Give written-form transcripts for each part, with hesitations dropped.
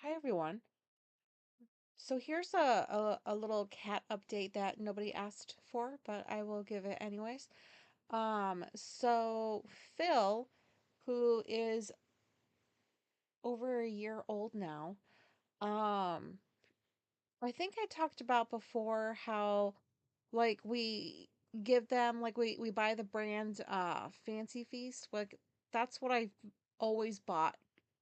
Hi everyone. So here's a little cat update that nobody asked for, but I will give it anyways. So Phil, who is over a year old now, um, I think I talked about before how like we give them like we buy the brand Fancy Feast. Like that's what I've always bought.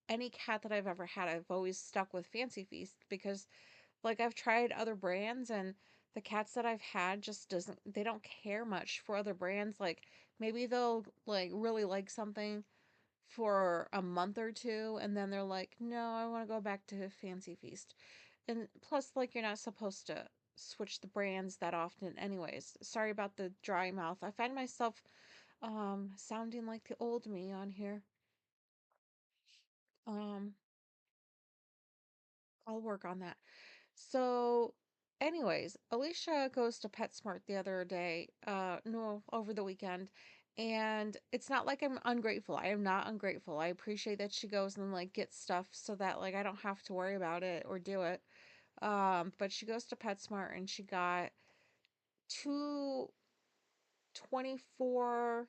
Any cat that I've ever had, I've always stuck with Fancy Feast because like I've tried other brands and the cats that I've had just doesn't they don't care much for other brands. Like maybe they'll like really like something for a month or two and then they're like, "No, I want to go back to Fancy Feast." And plus like you're not supposed to switch the brands that often anyways. Sorry about the dry mouth. I find myself sounding like the old me on here. Um I'll work on that. So, anyways, Alicia goes to PetSmart the other day, no, over the weekend, and it's not like I'm ungrateful. I am not ungrateful. I appreciate that she goes and like gets stuff so that like I don't have to worry about it or do it. But she goes to PetSmart and she got two 24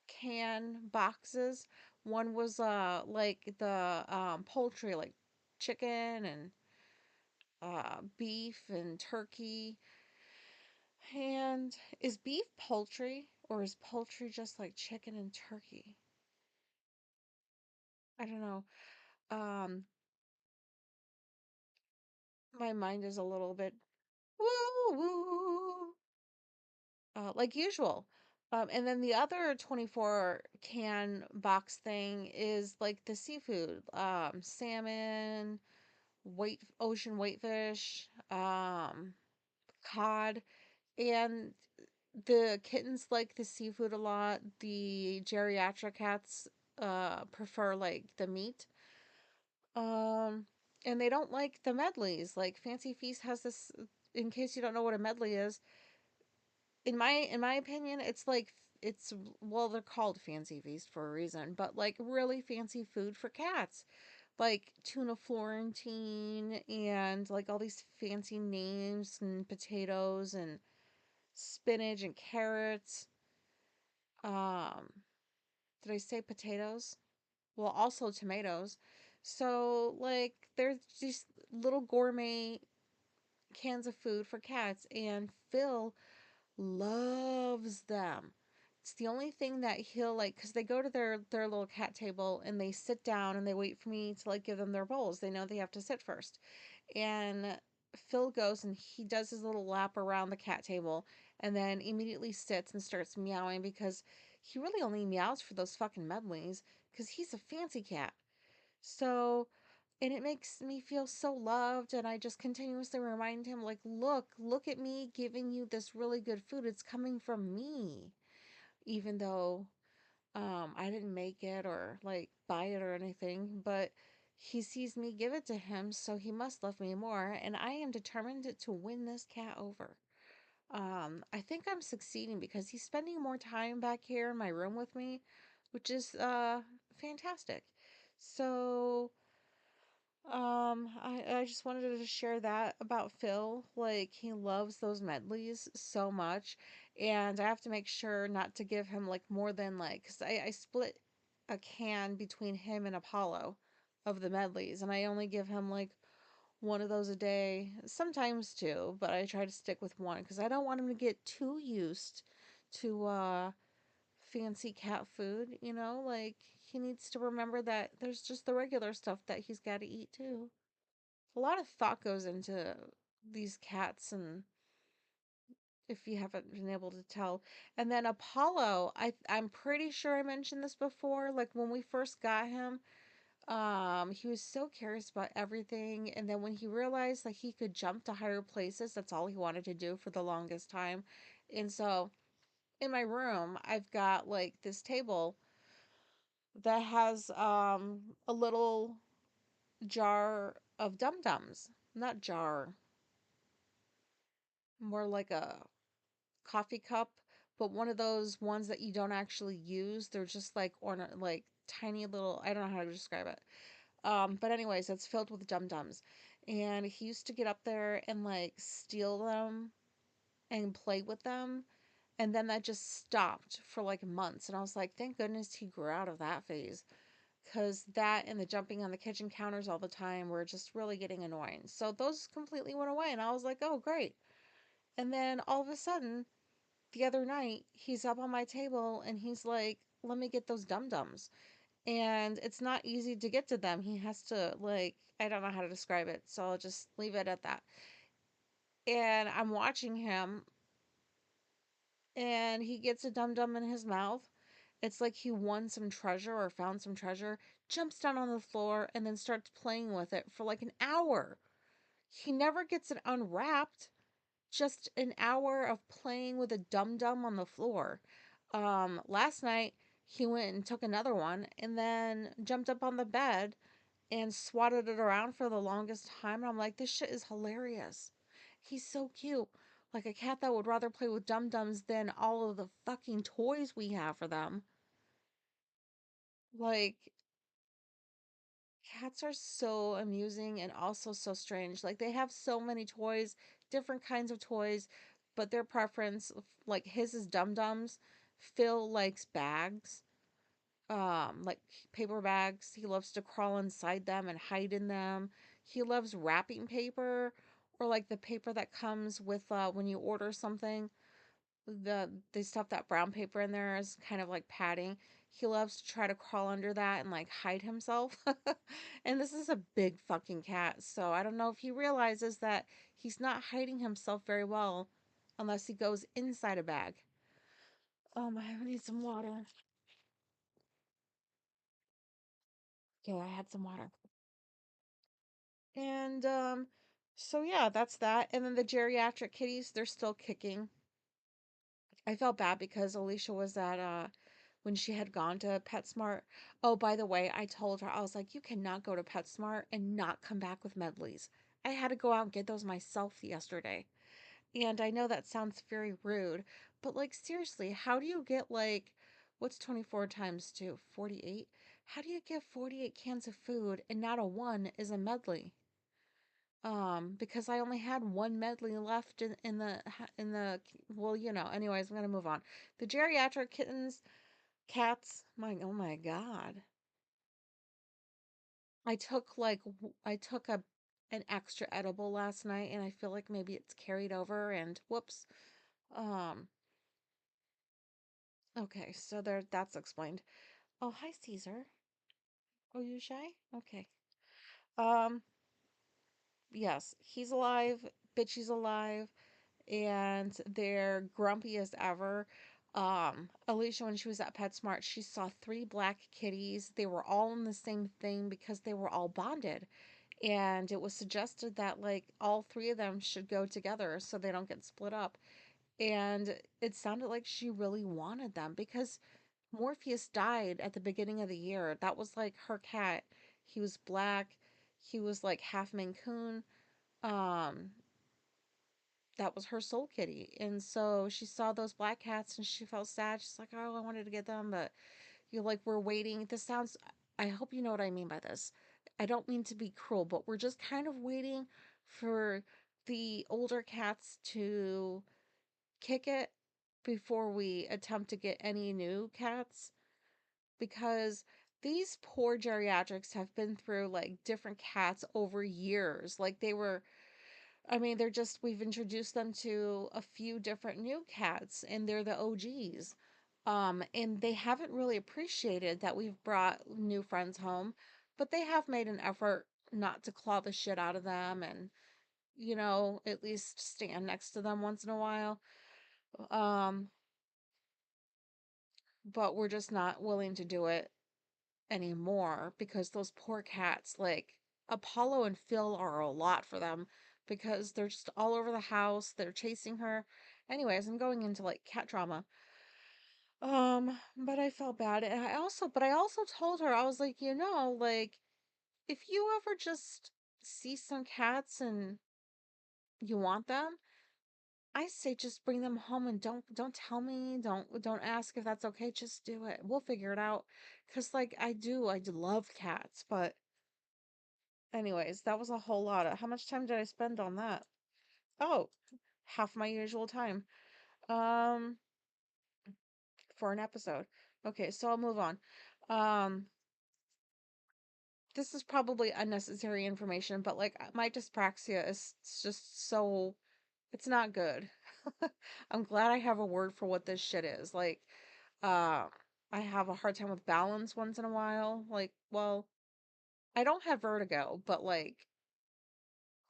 can boxes. One was like the poultry like chicken and beef and turkey. And is beef poultry or is poultry just like chicken and turkey? I don't know. Um, my mind is a little bit woo woo, like usual. And then the other 24 can box thing is like the seafood, salmon, ocean whitefish, cod, and the kittens like the seafood a lot. The geriatric cats prefer like the meat. Um and they don't like the medleys. Like Fancy Feast has this, in case you don't know what a medley is, in my opinion, it's like it's well, they're called Fancy Feast for a reason, but like really fancy food for cats. Like tuna Florentine and like all these fancy names and potatoes and spinach and carrots. Um, did I say potatoes? Well, also tomatoes. So, like, there's these little gourmet cans of food for cats, and Phil loves them. It's the only thing that he'll like, because they go to their little cat table and they sit down and they wait for me to like give them their bowls. They know they have to sit first. And Phil goes and he does his little lap around the cat table and then immediately sits and starts meowing because he really only meows for those fucking medleys because he's a fancy cat. So, and it makes me feel so loved. And I just continuously remind him, like, look at me giving you this really good food. It's coming from me, even though I didn't make it or like buy it or anything, but he sees me give it to him, so he must love me more, and I am determined to win this cat over. I think I'm succeeding because he's spending more time back here in my room with me, which is fantastic. So, I just wanted to share that about Phil. Like, he loves those medleys so much. And I have to make sure not to give him, like, more than, like, because I split a can between him and Apollo of the medleys. And I only give him, like, one of those a day, sometimes two, but I try to stick with one because I don't want him to get too used to, fancy cat food, you know? Like, he needs to remember that there's just the regular stuff that he's got to eat too. A lot of thought goes into these cats, and if you haven't been able to tell. And then Apollo, I'm pretty sure I mentioned this before. Like when we first got him, he was so curious about everything, and then when he realized that he could jump to higher places, that's all he wanted to do for the longest time. And so in my room, I've got like this table that has a little jar of dum-dums. Not jar, more like a coffee cup, but one of those ones that you don't actually use. They're just like ornament, like tiny little. I don't know how to describe it. But anyways, it's filled with dum-dums. And he used to get up there and like steal them and play with them. And then that just stopped for like months. And I was like, thank goodness he grew out of that phase. Because that and the jumping on the kitchen counters all the time were just really getting annoying. So those completely went away. And I was like, oh, great. And then all of a sudden, the other night, he's up on my table and he's like, let me get those dum dums. And it's not easy to get to them. He has to, like, I don't know how to describe it. So I'll just leave it at that. And I'm watching him and he gets a dum dum in his mouth. It's like he won some treasure or found some treasure, jumps down on the floor, and then starts playing with it for like an hour. He never gets it unwrapped, just an hour of playing with a dum dum on the floor. Last night, he went and took another one and then jumped up on the bed and swatted it around for the longest time. And I'm like, this shit is hilarious. He's so cute. Like a cat that would rather play with dum dums than all of the fucking toys we have for them. Like, cats are so amusing and also so strange. Like, they have so many toys, different kinds of toys, but their preference, like his is dum dums. Phil likes bags, like paper bags. He loves to crawl inside them and hide in them. He loves wrapping paper or like the paper that comes with when you order something. They stuff that brown paper in there as kind of like padding. He loves to try to crawl under that and like hide himself. And this is a big fucking cat, so I don't know if he realizes that he's not hiding himself very well unless he goes inside a bag. I need some water. Okay, I had some water. And so yeah, that's that. And then the geriatric kitties, they're still kicking. I felt bad because Alicia was at when she had gone to PetSmart. Oh, by the way, I told her I was like, you cannot go to PetSmart and not come back with medleys. I had to go out and get those myself yesterday. And I know that sounds very rude, but like seriously, how do you get like what's 24 times 2? 48? How do you get 48 cans of food and not a one is a medley? Because I only had one medley left in the well, anyways, I'm gonna move on. The geriatric kittens, cats, oh my God. I took a an extra edible last night and I feel like maybe it's carried over and whoops. Um, okay, so that's explained. Oh, hi Caesar. Oh, you shy? Okay. Um, yes, he's alive, Bitchy's alive. And they're grumpy as ever. Alicia, when she was at PetSmart, she saw three black kitties. They were all in the same thing because they were all bonded. And it was suggested that like all three of them should go together so they don't get split up. And it sounded like she really wanted them because Morpheus died at the beginning of the year. That was like her cat. He was black. He was like half Maine Coon. Um, that was her soul kitty. And so she saw those black cats and she felt sad. She's like, oh, I wanted to get them, but you're like, we're waiting. This sounds, I hope you know what I mean by this. I don't mean to be cruel, but we're just kind of waiting for the older cats to kick it before we attempt to get any new cats because these poor geriatrics have been through like different cats over years. Like they were I mean, we've introduced them to a few different new cats and they're the OGs. And they haven't really appreciated that we've brought new friends home, but they have made an effort not to claw the shit out of them and, at least stand next to them once in a while. Um, but we're just not willing to do it anymore because those poor cats, like Apollo and Phil, are a lot for them because they're just all over the house. They're chasing her. Anyways, I'm going into like cat trauma. But I felt bad. And I also told her, I was like, like if you ever just see some cats and you want them, I say just bring them home and don't tell me, don't ask if that's okay. Just do it. We'll figure it out. 'Cause like I do love cats, but Anyways, that was a whole lot of, how much time did I spend on that? Oh, half my usual time. Um, for an episode. Okay, so I'll move on. Um, this is probably unnecessary information, but like my dyspraxia is just so, it's not good. I'm glad I have a word for what this shit is. Like, uh, I have a hard time with balance once in a while. Like, well, I don't have vertigo, but like,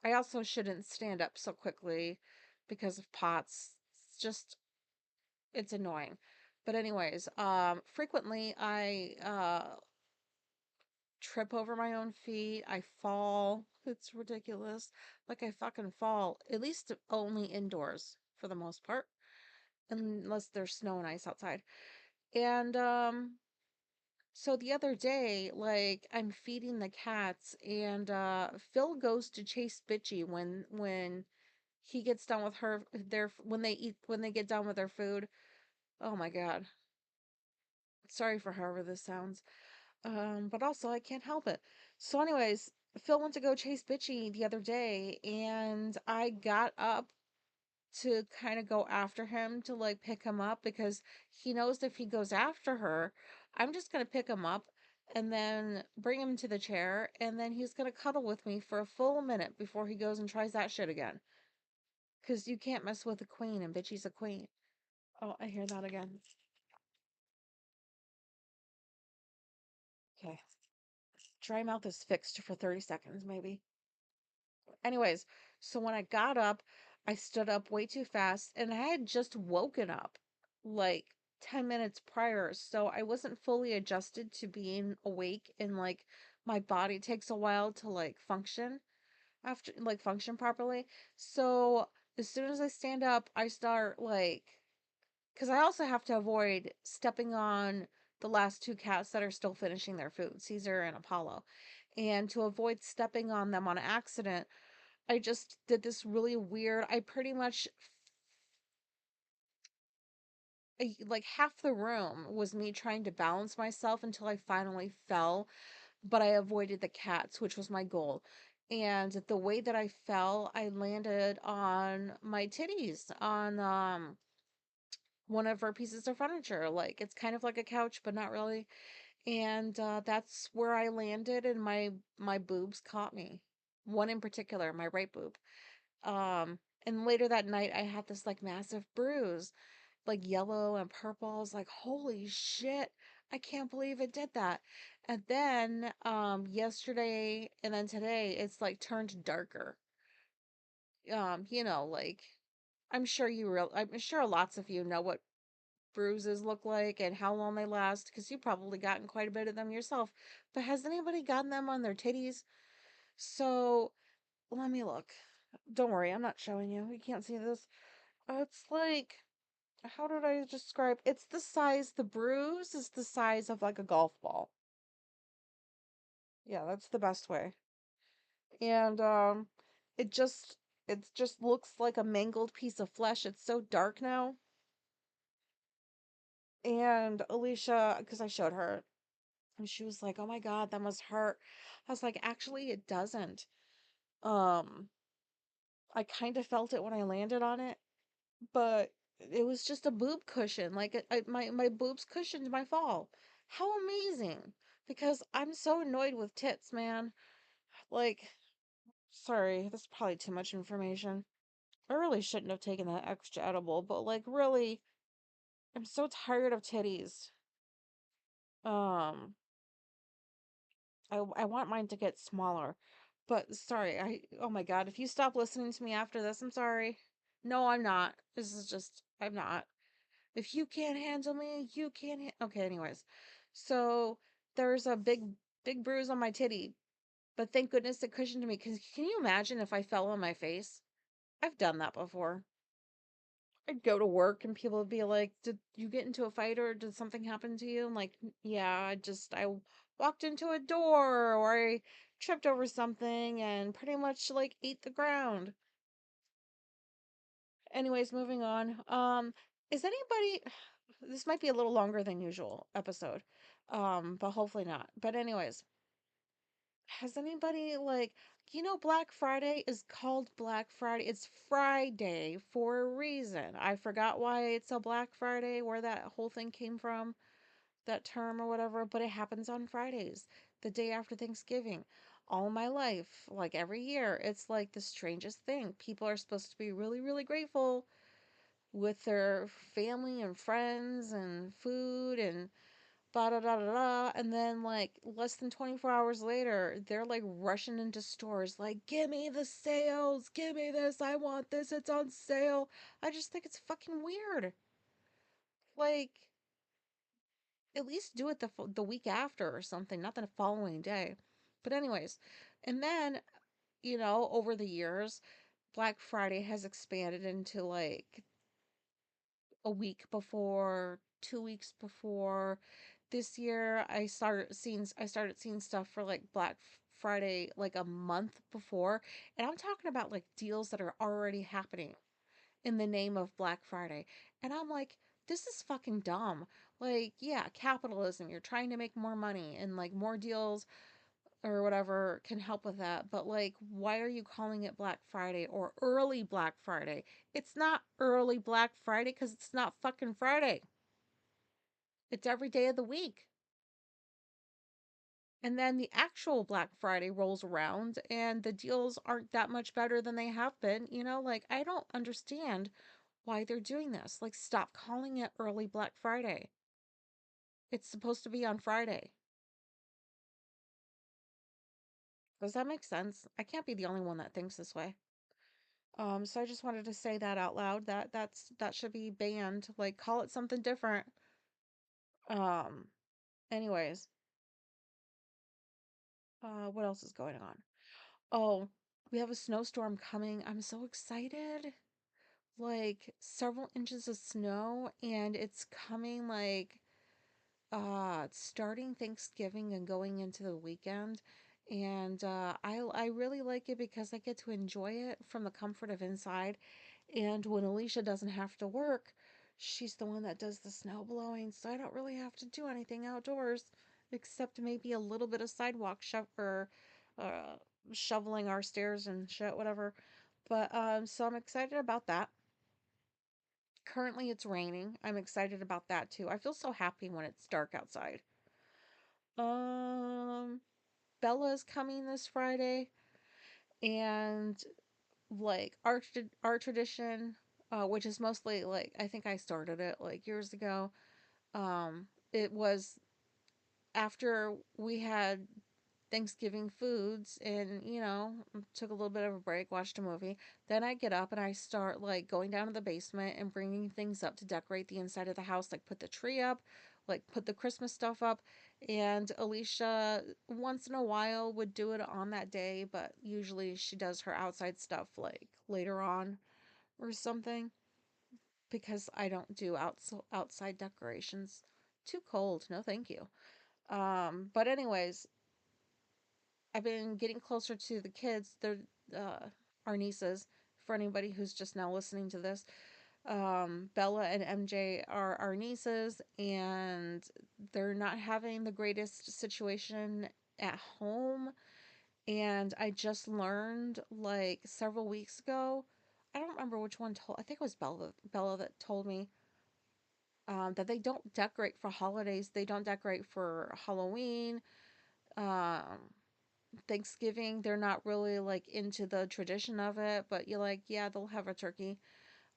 I also shouldn't stand up so quickly because of POTS. It's just, it's annoying. But anyways, frequently I trip over my own feet. I fall. It's ridiculous. Like I fucking fall. At least only indoors for the most part, unless there's snow and ice outside. And so the other day, like I'm feeding the cats and Phil goes to chase Bitchy when he gets done with their when they get done with their food. Oh my God. Sorry for however this sounds. But also I can't help it. So anyways, Phil went to go chase Bitchy the other day and I got up to kind of go after him to like pick him up because he knows if he goes after her, I'm just going to pick him up and then bring him to the chair and then he's going to cuddle with me for a full minute before he goes and tries that shit again. Cuz you can't mess with a queen and Bitchy's a queen. Oh, I hear that again. Okay. Dry mouth is fixed for 30 seconds maybe. Anyways, so when I got up, I stood up way too fast and I had just woken up like 10 minutes prior. So I wasn't fully adjusted to being awake and like my body takes a while to like function after like function properly. So as soon as I stand up, I start like, because I also have to avoid stepping on the last two cats that are still finishing their food, Caesar and Apollo. And to avoid stepping on them on accident, I just did this really weird, I pretty much like half the room was me trying to balance myself until I finally fell, but I avoided the cats, which was my goal. And the way that I fell, I landed on my titties on one of our pieces of furniture. Like it's kind of like a couch, but not really. And that's where I landed and my boobs caught me. One in particular, my right boob. And later that night, I had this like massive bruise, like yellow and purple. I was like, holy shit, I can't believe it did that. And then, yesterday and then today, it's like turned darker. Like I'm sure lots of you know what bruises look like and how long they last because you've probably gotten quite a bit of them yourself. But has anybody gotten them on their titties? So let me look. Don't worry, I'm not showing you. You can't see this. It's like, how did I describe? It's the size, the bruise is the size of like a golf ball. Yeah, that's the best way. And it just it just looks like a mangled piece of flesh. It's so dark now. And Alicia, because I showed her, and she was like, "Oh my God, that must hurt." I was like, "Actually, it doesn't." Um, I kind of felt it when I landed on it, but it was just a boob cushion. Like my boobs cushioned my fall. How amazing! Because I'm so annoyed with tits, man. Like, sorry, that's probably too much information. I really shouldn't have taken that extra edible, but like, really, I'm so tired of titties. Um, I want mine to get smaller, but sorry, oh my God, if you stop listening to me after this, I'm sorry. No, I'm not. This is just, I'm not. If you can't handle me, you can't. Okay, anyways. So there's a big bruise on my titty, but thank goodness it cushioned me. Cause can you imagine if I fell on my face? I've done that before. I'd go to work and people would be like, "Did you get into a fight or did something happen to you?" I'm like, "Yeah, I walked into a door or I tripped over something and pretty much like ate the ground." Anyways, moving on. Is anybody this might be a little longer than usual episode. But hopefully not. But anyways, Has anybody like, Black Friday is called Black Friday. It's Friday for a reason. I forgot why it's a Black Friday, where that whole thing came from, that term or whatever, but it happens on Fridays, the day after Thanksgiving. All my life, like every year, it's like the strangest thing. People are supposed to be really, really grateful with their family and friends and food and da da da da da. And then, like, less than 24 hours later, they're like rushing into stores, like, give me the sales, give me this, I want this, it's on sale. I just think it's fucking weird. Like, at least do it the week after or something, not the following day. But, anyways, and then, over the years, Black Friday has expanded into like a week before, 2 weeks before. This year, I started seeing stuff for like Black Friday like a month before, and I'm talking about like deals that are already happening in the name of Black Friday. And I'm like, this is fucking dumb. Like, yeah, capitalism, you're trying to make more money, and like more deals or whatever can help with that. But like, why are you calling it Black Friday or early Black Friday? It's not early Black Friday because it's not fucking Friday. It's every day of the week. And then the actual Black Friday rolls around and the deals aren't that much better than they have been. Like, I don't understand why they're doing this. Like, stop calling it early Black Friday. It's supposed to be on Friday. Does that make sense? I can't be the only one that thinks this way. So I just wanted to say that out loud. That should be banned. Like, call it something different. Um, anyways, what else is going on? Oh, we have a snowstorm coming. I'm so excited. Like several inches of snow, and it's coming like starting Thanksgiving and going into the weekend. And I really like it because I get to enjoy it from the comfort of inside. And when Alicia doesn't have to work, she's the one that does the snow blowing, so I don't really have to do anything outdoors except maybe a little bit of sidewalk or uh, shoveling our stairs and shit, whatever. But so I'm excited about that. Currently, it's raining. I'm excited about that too. I feel so happy when it's dark outside. Um, Bella's coming this Friday, and like our tradition, which is mostly like I think I started it like years ago. It was after we had Thanksgiving foods and, took a little bit of a break, watched a movie. Then I get up and I start like going down to the basement and bringing things up to decorate the inside of the house, like put the tree up, like put the Christmas stuff up. And Alicia, once in a while, would do it on that day, but usually she does her outside stuff like later on or something because I don't do outside decorations. Too cold. No, thank you. But anyways, I've been getting closer to the kids. They're our nieces. For anybody who's just now listening to this, Bella and MJ are our nieces, and they're not having the greatest situation at home. And I just learned like several weeks ago. I don't remember which one told. I think it was Bella that told me that they don't decorate for holidays. They don't decorate for Halloween. Um, Thanksgiving, they're not really like into the tradition of it, but you're like, yeah, they'll have a turkey.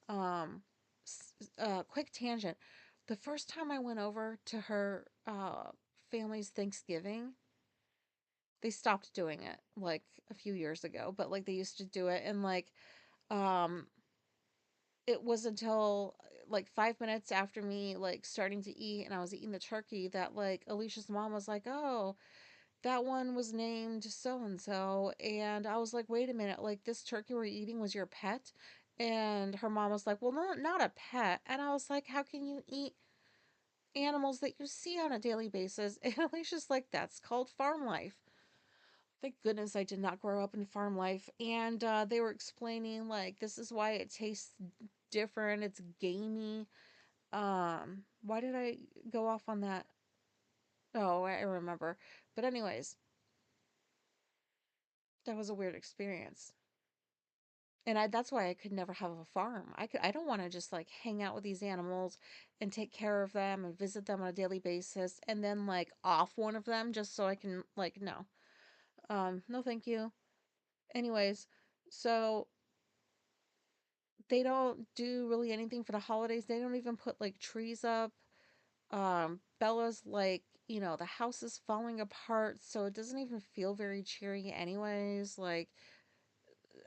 Um, Quick tangent. The first time I went over to her family's Thanksgiving, they stopped doing it like a few years ago, but like they used to do it, and like um it was until like 5 minutes after me like starting to eat and I was eating the turkey that like Alicia's mom was like, oh, that one was named so and so. And I was like, wait a minute, like this turkey we're eating was your pet? And her mom was like, well, no, not a pet. And I was like, how can you eat animals that you see on a daily basis? And Alicia's like, that's called farm life. Thank goodness I did not grow up in farm life. And they were explaining, like, this is why it tastes different. It's gamey. Why did I go off on that? Oh, I remember. But, anyways, That was a weird experience. And that's why I could never have a farm. I don't want to just like hang out with these animals and take care of them and visit them on a daily basis and then like off one of them just so I can like no. No thank you. Anyways, so they don't do really anything for the holidays. They don't even put like trees up. Bella's like, the house is falling apart, so it doesn't even feel very cheery anyways. Like,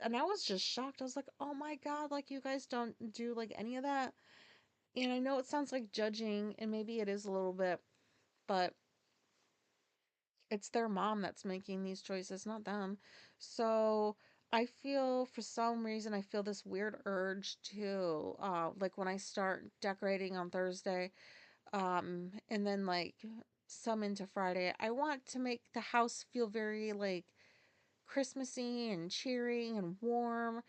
and I was just shocked. I was like, "Oh my god, like you guys don't do like any of that." And I know it sounds like judging, and maybe it is a little bit, but it's their mom that's making these choices, not them. So I feel, for some reason, I feel this weird urge to, like when I start decorating on Thursday, and then like some into Friday, I want to make the house feel very like Christmassy and cheery and warm.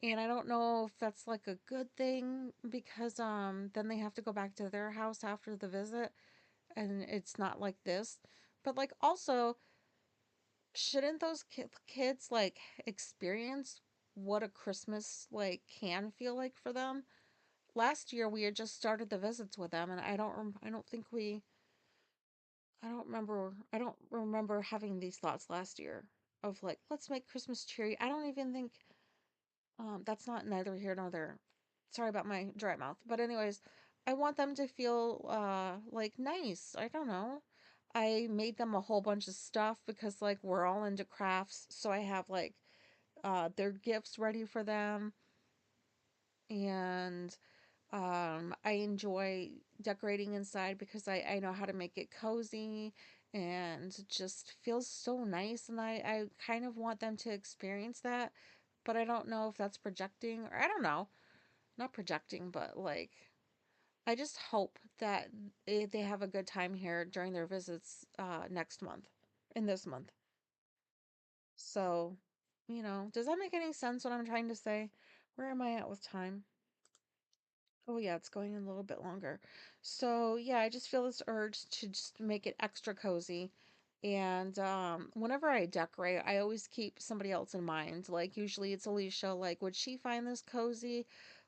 And I don't know if that's like a good thing because then they have to go back to their house after the visit and it's not like this. But like also, shouldn't those kids like experience what a Christmas like can feel like for them? Last year we had just started the visits with them and I don't think we I don't remember having these thoughts last year of like let's make Christmas cheery. I don't even think that's not neither here nor there. Sorry about my dry mouth. But anyways, I want them to feel like nice. I don't know. I made them a whole bunch of stuff because like we're all into crafts, so I have like their gifts ready for them and I enjoy decorating inside because I know how to make it cozy and just feels so nice and I kind of want them to experience that, but I don't know if that's projecting or I don't know. Not projecting, but like I just hope that they have a good time here during their visits next month, in this month. So, does that make any sense what I'm trying to say? Where am I at with time? Oh yeah, it's going a little bit longer. So yeah, I just feel this urge to just make it extra cozy. And whenever I decorate, I always keep somebody else in mind. Like usually it's Alicia. Like, would she find this cozy?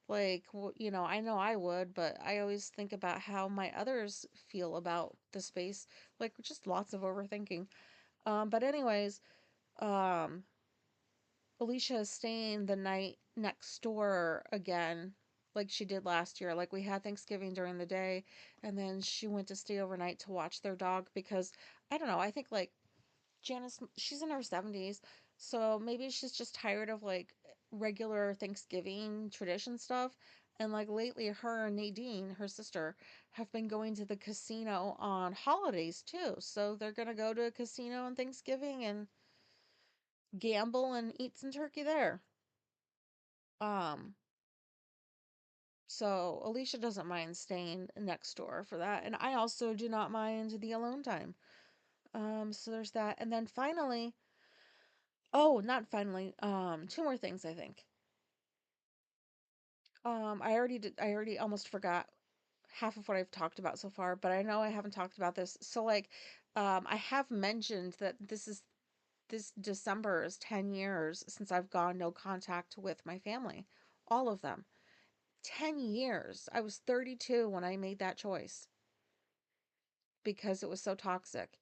Like, I know I would, but I always think about how my others feel about the space. Like, just lots of overthinking. But anyways, um, Alicia is staying the night next door again, like she did last year. Like we had Thanksgiving during the day, and then she went to stay overnight to watch their dog because I don't know. I think like Janice, she's in her 70s, so maybe she's just tired of like regular Thanksgiving tradition stuff. And like lately, her and Nadine, her sister, have been going to the casino on holidays too. So they're gonna go to a casino on Thanksgiving and gamble and eat some turkey there. Um, so Alicia doesn't mind staying next door for that, and I also do not mind the alone time. So there's that, and then finally, oh, not finally, two more things I think. I already almost forgot half of what I've talked about so far, but I know I haven't talked about this. So like, I have mentioned that this December is 10 years since I've gone no contact with my family, all of them. 10 years. I was 32 when I made that choice because it was so toxic.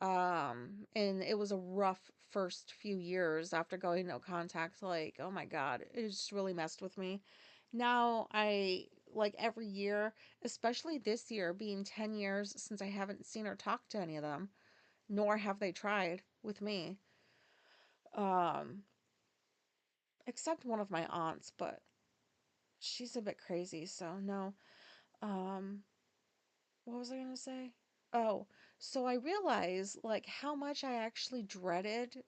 And it was a rough first few years after going no contact. Like, oh my God, it just really messed with me. Now I like every year, especially this year being 10 years since I haven't seen or talked to any of them, nor have they tried with me. Um, except one of my aunts, but she's a bit crazy, so no. Um, what was I gonna say? Oh, so I realized like how much I actually dreaded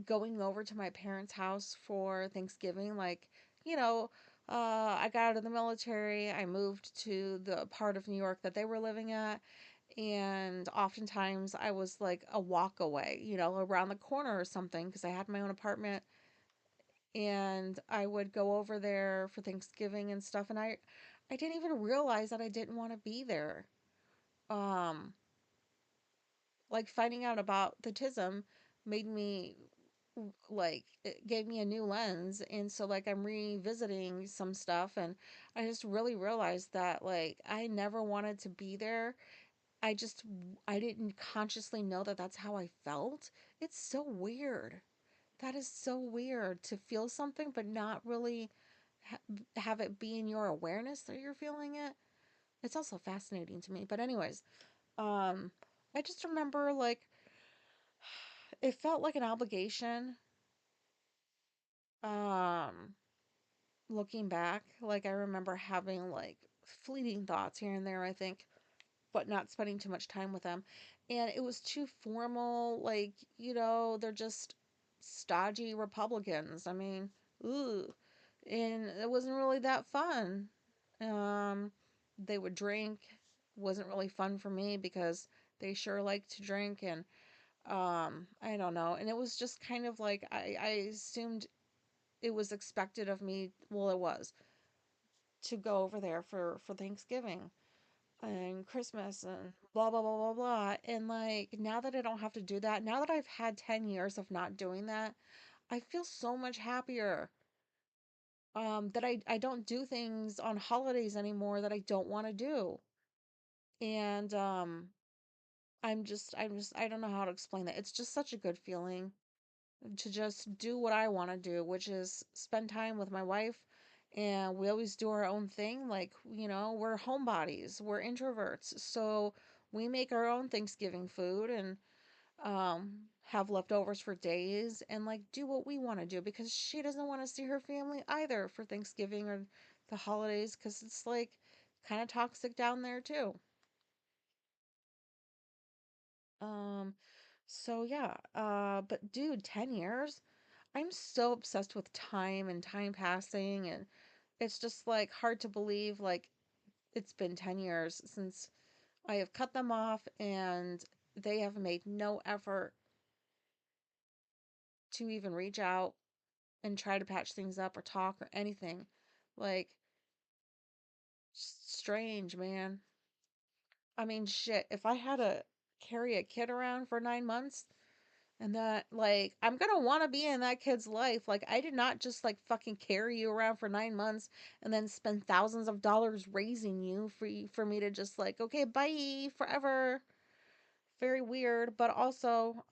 going over to my parents' house for Thanksgiving. Like, you know, I got out of the military, I moved to the part of New York that they were living at, and oftentimes I was like a walk away, around the corner or something because I had my own apartment and I would go over there for Thanksgiving and stuff and I didn't even realize that I didn't want to be there. Um like finding out about the autism made me like it gave me a new lens, and so like I'm revisiting some stuff, and I just really realized that like I never wanted to be there. I didn't consciously know that that's how I felt. It's so weird. That is so weird to feel something but not really have it be in your awareness that you're feeling it. It's also fascinating to me. But anyways, um I just remember like it felt like an obligation, um looking back. Like I remember having like fleeting thoughts here and there, I think, but not spending too much time with them. And it was too formal, like, they're just stodgy Republicans. I mean, ooh. And it wasn't really that fun. Um, they would drink. Wasn't really fun for me because they sure like to drink, and I don't know. And it was just kind of like I assumed it was expected of me, well, it was, to go over there for Thanksgiving and Christmas and blah blah blah blah blah. And like now that I don't have to do that, now that I've had 10 years of not doing that, I feel so much happier. That I don't do things on holidays anymore that I don't want to do. And I don't know how to explain that. It's just such a good feeling to just do what I want to do, which is spend time with my wife. And we always do our own thing. Like, we're homebodies, we're introverts. So we make our own Thanksgiving food and have leftovers for days and like do what we want to do because she doesn't want to see her family either for Thanksgiving or the holidays because it's like kind of toxic down there too. Um, so yeah, but dude, 10 years? I'm so obsessed with time and time passing, and it's just like hard to believe like it's been 10 years since I have cut them off and they have made no effort to even reach out and try to patch things up or talk or anything. Like, strange, man. I mean, shit, if I had to carry a kid around for 9 months, and that, like, I'm gonna want to be in that kid's life. Like, I did not just, like, fucking carry you around for 9 months and then spend thousands of dollars raising you for me to just, like, okay, bye, forever. Very weird. But also,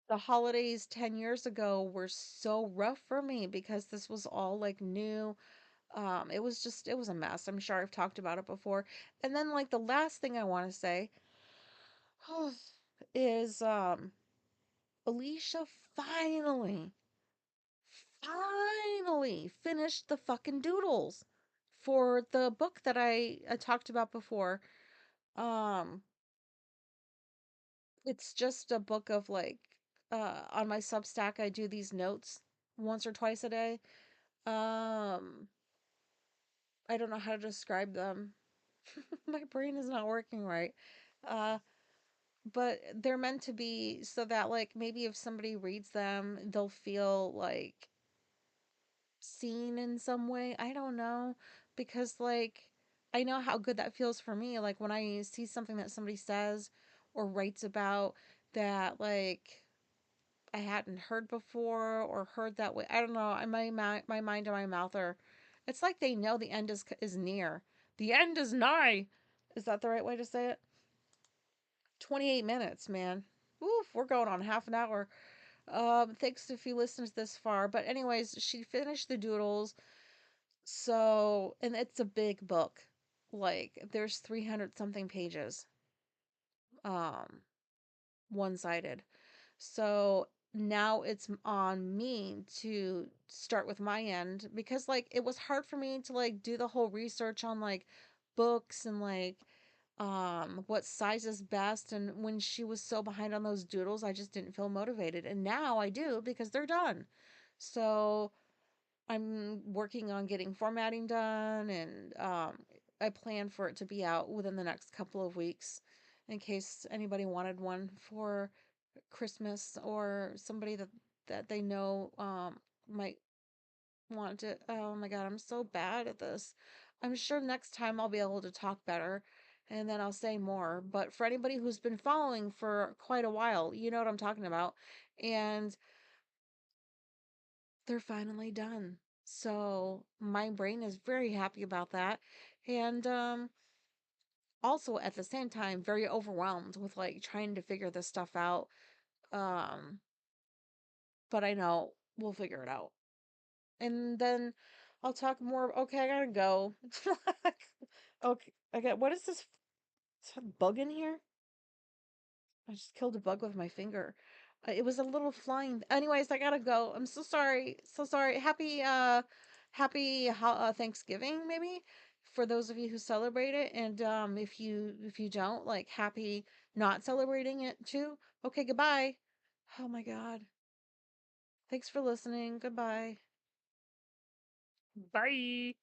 the holidays 10 years ago were so rough for me because this was all, like, new. It was a mess. I'm sure I've talked about it before. And then, like, the last thing I want to say is, Alicia finally finished the fucking doodles for the book that I talked about before. Um, it's just a book of like, on my Substack, I do these notes once or twice a day. Um, I don't know how to describe them. My brain is not working right. Uh, but they're meant to be so that like maybe if somebody reads them, they'll feel like seen in some way. I don't know. Because, like, I know how good that feels for me. Like, when I see something that somebody says or writes about that, like, I hadn't heard before or heard that way. I don't know. My mind and my mouth are. It's like they know the end is near. The end is nigh. Is that the right way to say it? 28 minutes, man. Oof, we're going on half an hour. Thanks if you listened this far. But anyways, she finished the doodles. So, and it's a big book. Like there's 300 something pages. Um, one-sided. So now it's on me to start with my end because like it was hard for me to like do the whole research on like books and like what size is best, and when she was so behind on those doodles, I just didn't feel motivated. And now I do because they're done. So I'm working on getting formatting done, and I plan for it to be out within the next couple of weeks in case anybody wanted one for Christmas or somebody that they know might want it. Oh my God, I'm so bad at this. I'm sure next time I'll be able to talk better and then I'll say more. But for anybody who's been following for quite a while, you know what I'm talking about. And they're finally done. So my brain is very happy about that. And also at the same time very overwhelmed with like trying to figure this stuff out. Um but I know we'll figure it out. And then I'll talk more. Okay, I gotta go. Okay, I got, what is this? Is that a bug in here? I just killed a bug with my finger. It was a little flying. Anyways, I gotta go. I'm so sorry. So sorry. Happy Thanksgiving, maybe for those of you who celebrate it, and if you don't, like, happy not celebrating it too. Okay, goodbye. Oh my God. Thanks for listening. Goodbye. Bye.